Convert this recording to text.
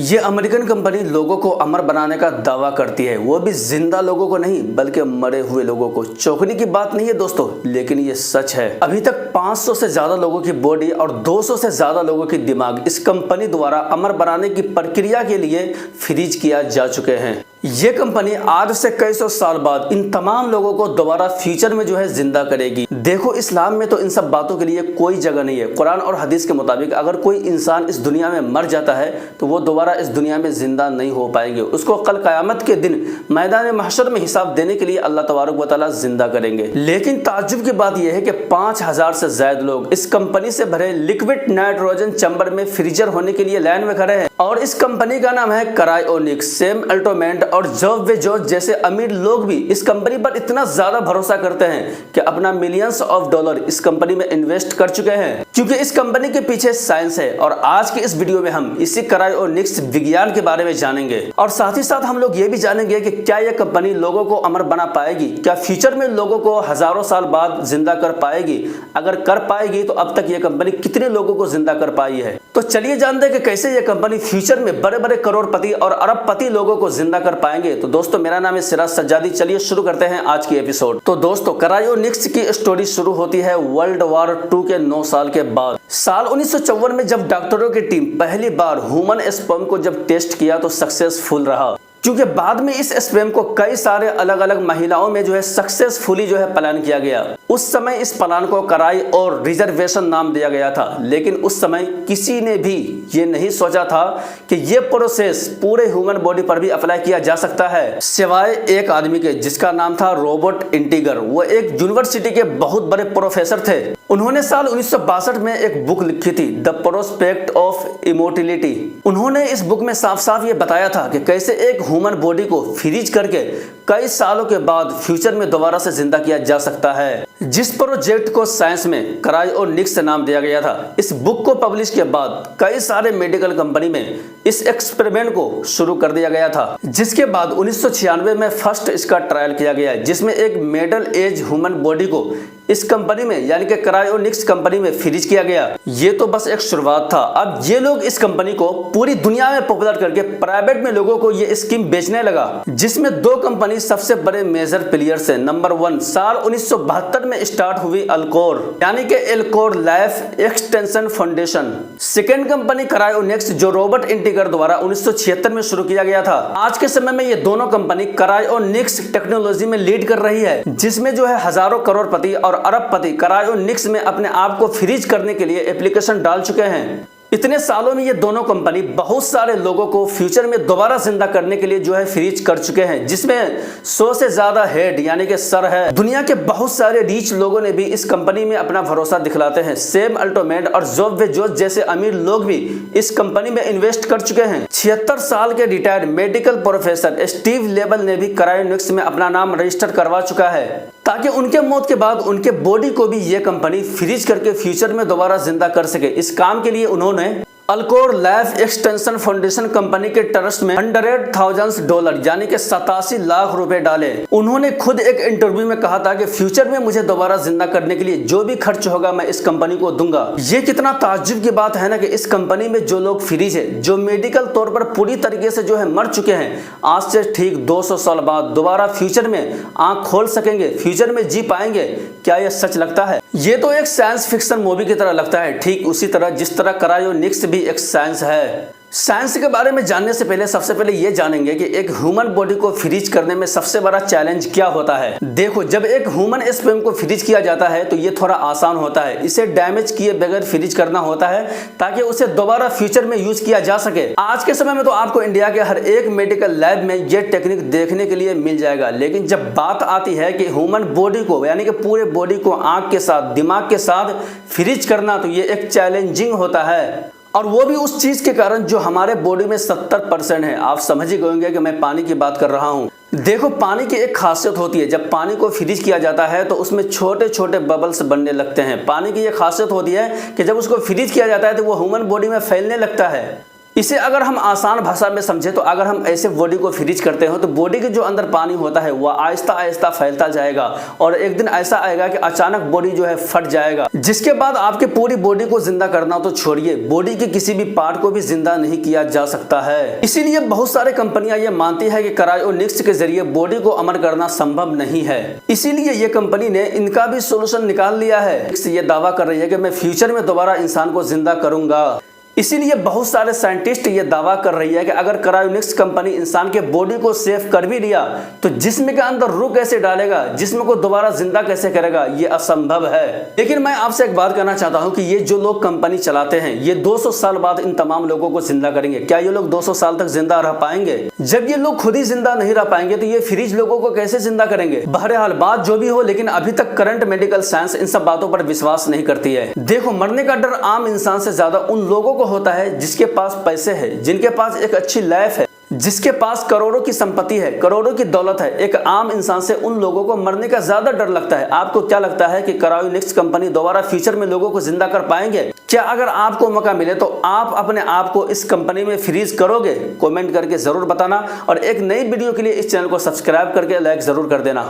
ये American company लोगों को अमर बनाने का दावा करती है, वो भी जिंदा लोगों को नहीं बल्कि मरे हुए लोगों को। चौंकने की बात नहीं है दोस्तों, लेकिन ये सच है। अभी तक 500 से ज्यादा लोगों की बॉडी और 200 से ज्यादा लोगों की दिमाग इस कंपनी द्वारा अमर बनाने की प्रक्रिया के लिए फ्रीज किया जा चुके हैं। ये कंपनी आज से कई सौ साल बाद इन तमाम लोगों को दोबारा फ्यूचर में जिंदा करेगी। देखो, इस्लाम में तो इन सब बातों के लिए कोई जगह नहीं है। कुरान और हदीस के मुताबिक अगर कोई इंसान इस दुनिया में मर जाता है तो वो दोबारा इस दुनिया में जिंदा नहीं हो पाएंगे। उसको कल क़यामत के दिन मैदान महशर में हिसाब देने के लिए अल्लाह तबारक व तआला जिंदा करेंगे। लेकिन ताज्जुब की बात यह है कि 5000 से ज्यादा लोग इस कंपनी से भरे लिक्विड नाइट्रोजन चैम्बर में फ्रीजर होने के लिए लाइन में खड़े हैं। और इस कंपनी का नाम है क्रायोनिक्स। सेम अल्टोमेंट और जेफ बेजोस जैसे अमीर लोग भी इस कंपनी पर इतना ज्यादा भरोसा करते हैं कि अपना मिलियंस ऑफ डॉलर इस कंपनी में इन्वेस्ट कर चुके हैं, क्योंकि इस कंपनी के पीछे साइंस है। और आज के इस वीडियो में हम इसी क्रायोनिक्स विज्ञान के बारे में जानेंगे और साथ ही साथ हम लोग ये भी जानेंगे कि क्या यह कंपनी लोगों को अमर बना पाएगी, क्या फ्यूचर में लोगों को हजारों साल बाद जिंदा कर पाएगी। अगर कर पाएगी तो अब तक यह कंपनी कितने लोगों को जिंदा कर पाई है। तो चलिए जानते हैं कि कैसे यह कंपनी फ्यूचर में बड़े बड़े करोड़पति और अरबपति लोगों को जिंदा कर पाएंगे। तो दोस्तों, मेरा नाम है सिराज सज्जादी। चलिए शुरू करते हैं आज की एपिसोड। तो दोस्तों, क्रायोनिक्स की स्टोरी शुरू होती है वर्ल्ड वॉर 2 के 9 साल के बाद। साल 1954 में जब डॉक्टरों की टीम पहली बार ह्यूमन स्पर्म को जब टेस्ट किया तो सक्सेसफुल रहा, क्योंकि बाद में इस स्पर्म को कई सारे अलग अलग महिलाओं में सक्सेसफुली प्लान किया गया। उस समय इस प्लान को कराई और रिजर्वेशन नाम दिया गया था। लेकिन उस समय किसी ने भी ये नहीं सोचा था कि ये प्रोसेस पूरे ह्यूमन बॉडी पर भी अप्लाई किया जा सकता है, सिवाय एक आदमी के जिसका नाम था रॉबर्ट इंटीगर। वो एक यूनिवर्सिटी के बहुत बड़े प्रोफेसर थे। उन्होंने साल 1962 में एक बुक लिखी थी, द प्रोस्पेक्ट ऑफ इमोर्टिलिटी। उन्होंने इस बुक में साफ साफ ये बताया था कि कैसे एक ह्यूमन बॉडी को फ्रीज करके कई सालों के बाद फ्यूचर में दोबारा से जिंदा किया जा सकता है, जिस प्रोजेक्ट को साइंस में क्रायोनिक्स नाम दिया गया था। इस बुक को पब्लिश के बाद कई सारे मेडिकल कंपनी में इस एक्सपेरिमेंट को शुरू कर दिया गया था, जिसके बाद 1996 में फर्स्ट इसका ट्रायल किया गया, जिसमें एक मिडिल एज ह्यूमन बॉडी को इस कंपनी में यानी कि क्रायोनिक्स कंपनी में फ्रीज किया गया। ये तो बस एक शुरुआत था। अब ये लोग इस कंपनी को पूरी दुनिया में पॉपुलर करके प्राइवेट में लोगों को ये स्कीम बेचने लगा, जिसमें दो कंपनी सबसे बड़े मेजर प्लेयर्स हैं। नंबर 1 साल 1972 में स्टार्ट हुई अल्कोर यानी कि Alcor life extension foundation. Second company cryonics जो रॉबर्ट इंटीगर द्वारा 1976 में शुरू किया गया था। आज के समय में ये दोनों कंपनी क्रायोनिक्स टेक्नोलॉजी में लीड कर रही है, जिसमें हजारों करोड़पति और अरबपति क्रायोनिक्स में अपने आप को फ्रीज करने के लिए एप्लीकेशन डाल चुके हैं। इतने सालों में ये दोनों कंपनी बहुत सारे लोगों को फ्यूचर में दोबारा जिंदा करने के लिए फ्रीज कर चुके हैं, जिसमें 100 से ज्यादा हेड यानी कि सर है। दुनिया के बहुत सारे रिच लोगों ने भी इस कंपनी में अपना भरोसा दिखलाते हैं। सेम अल्टोमेंट और जेफ बेजोस जैसे अमीर लोग भी इस कंपनी में इन्वेस्ट कर चुके हैं। 76 साल के retired medical professor Steve label ने भी क्रायोनिक्स में अपना नाम रजिस्टर करवा चुका है, ताकि उनके मौत के बाद उनके बॉडी को भी ये कंपनी फ्रीज करके फ्यूचर में दोबारा जिंदा कर सके। इस काम के लिए उन्होंने Alcor life extension foundation company के ट्रस्ट में $100,000 यानी कि 87 लाख रुपए डाले। उन्होंने खुद एक इंटरव्यू में कहा था कि फ्यूचर में मुझे दोबारा जिंदा करने के लिए जो भी खर्च होगा मैं इस कंपनी को दूंगा। ये कितना ताज्जुब की बात है ना कि इस कंपनी में जो लोग फ्रीज है, जो मेडिकल तौर पर पूरी तरीके से मर चुके हैं, आज से ठीक 200 साल बाद दोबारा फ्यूचर में आंख खोल सकेंगे, फ्यूचर में जी पाएंगे। क्या यह सच लगता है? ये तो एक साइंस फिक्शन मूवी की तरह लगता है, ठीक उसी तरह जिस तरह क्रायोनिक्स भी एक साइंस है। साइंस के बारे में जानने से पहले सबसे पहले ये जानेंगे कि एक ह्यूमन बॉडी को फ्रीज करने में सबसे बड़ा चैलेंज क्या होता है। देखो, जब एक ह्यूमन स्पर्म को फ्रीज किया जाता है तो ये थोड़ा आसान होता है। इसे डैमेज किए बगैर फ्रीज करना होता है ताकि उसे दोबारा फ्यूचर में यूज किया जा सके। आज के समय में तो आपको इंडिया के हर एक मेडिकल लैब में ये टेक्निक देखने के लिए मिल जाएगा। लेकिन जब बात आती है कि ह्यूमन बॉडी को यानी कि पूरे बॉडी को आंख के साथ, दिमाग के साथ फ्रीज करना, तो ये एक चैलेंजिंग होता है। और वो भी उस चीज के कारण जो हमारे बॉडी में 70% है। आप समझ ही गए कि मैं पानी की बात कर रहा हूँ। देखो, पानी की एक खासियत होती है, जब पानी को फ्रीज किया जाता है तो उसमें छोटे छोटे बबल्स बनने लगते हैं। पानी की ये खासियत होती है कि जब उसको फ्रीज किया जाता है तो वो ह्यूमन बॉडी में फैलने लगता है। इसे अगर हम आसान भाषा में समझे तो अगर हम ऐसे बॉडी को फ्रीज करते हो तो बॉडी के जो अंदर पानी होता है वह आहिस्ता आहिस्ता फैलता जाएगा और एक दिन ऐसा आएगा कि अचानक बॉडी जो है फट जाएगा, जिसके बाद आपके पूरी बॉडी को जिंदा करना तो छोड़िए, बॉडी के किसी भी पार्ट को भी जिंदा नहीं किया जा सकता है। इसीलिए बहुत सारे कंपनियां ये मानती है कि क्रायोनिक्स के जरिए बॉडी को अमर करना संभव नहीं है। इसीलिए ये कंपनी ने इनका भी सोल्यूशन निकाल लिया है। ये दावा कर रही है कि मैं फ्यूचर में दोबारा इंसान को जिंदा करूंगा। इसीलिए बहुत सारे साइंटिस्ट ये दावा कर रही है कि अगर क्रायोनिक्स कंपनी इंसान के बॉडी को सेव कर भी लिया तो जिस्म के अंदर रूह कैसे डालेगा, जिस्म को दोबारा जिंदा कैसे करेगा, ये असंभव है। लेकिन मैं आपसे एक बात कहना चाहता हूं कि ये जो लोग कंपनी चलाते हैं ये 200 साल बाद इन तमाम लोगों को जिंदा करेंगे। क्या ये लोग 200 साल तक जिंदा रह पाएंगे? जब ये लोग खुद ही जिंदा नहीं रह पाएंगे तो ये फ्रीज लोगों को कैसे जिंदा करेंगे? बहरहाल बात जो भी हो, लेकिन अभी तक करंट मेडिकल साइंस इन सब बातों पर विश्वास नहीं करती है। देखो, मरने का डर आम इंसान से ज्यादा उन लोगों को होता है जिसके पास पैसे है, जिनके पास एक अच्छी लाइफ है, जिसके पास करोड़ों की संपत्ति है, करोड़ों की दौलत है। एक आम इंसान से उन लोगों को मरने का ज्यादा डर लगता है। आपको क्या लगता है कि क्रायोनिक्स कंपनी दोबारा फ्यूचर में लोगों को जिंदा कर पाएंगे? क्या अगर आपको मौका मिले तो आप अपने आप को इस कंपनी में फ्रीज करोगे? कमेंट करके जरूर बताना और एक नई वीडियो के लिए इस चैनल को सब्सक्राइब करके लाइक जरूर कर देना।